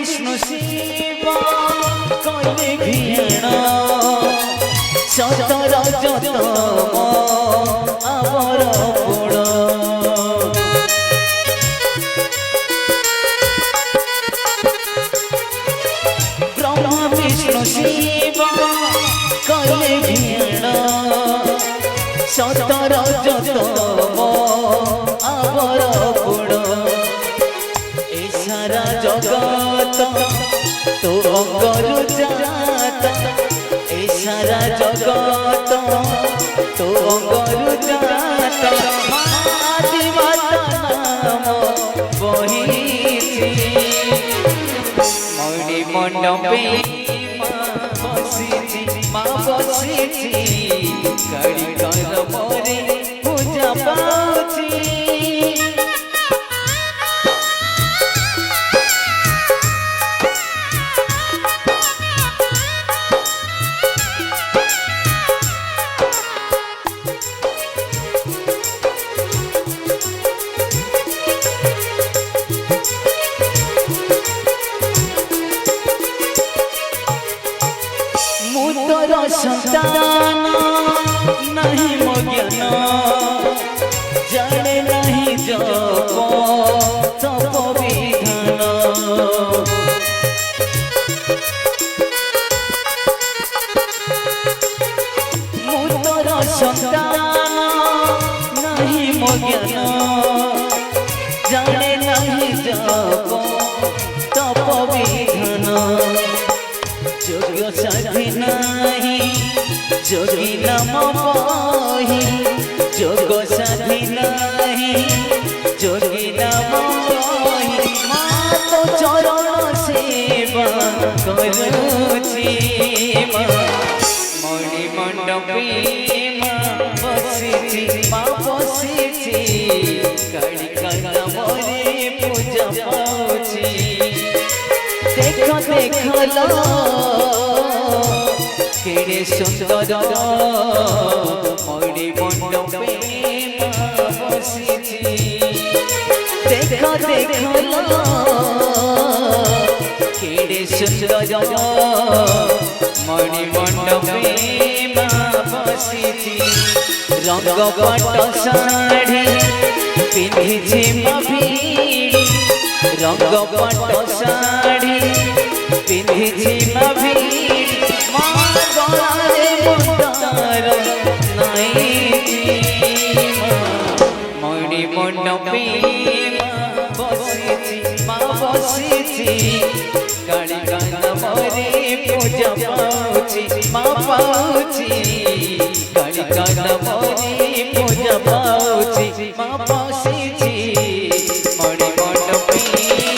विष्णु शिव कले घिण सतर जतम आवर गुण ब्रह्मा विष्णु शिव कले घिण सतर जतम आवर गुण ए सारा जगत तो अंगरु जात ए सारा जगत तो अंगरु जात आदि माता नाम बहिछि मणि मंडपे बसिछि मां बसिछि कड़ी कर मोरे पूजा पाउछि संतान नहीं मो ज्ञान जाने नहीं जप तप विधान मुतर संतान नहीं मो ज्ञान जाने नहीं जप तप विधान जोग्य साथी नहीं जोगी नाम बही जोग साथी नहीं जोगी नाम बही माँ तो चरण सेवा करुछि मणि मंडपे माँ बसिछि माँ बसिछि कड़ी कर मोरे पूजा पाउछि देख देख लो केड़े सुंदर मणि मंडपे बसिछि देख देख लो केड़े सुंदर मणि मंडपे बसिछि रंग पट साड़ी पिंधिछि मभिड़ी रंग पट साड़ी पिंधिछि मभिड़ी मणि मंडपे बसिछि माँ बसिछि काली कांदा मोरे पूजा पाउछि माँ पाउछि काली कांदा मोरे पूजा पाउछि माँ बसिछि मणि मंडपे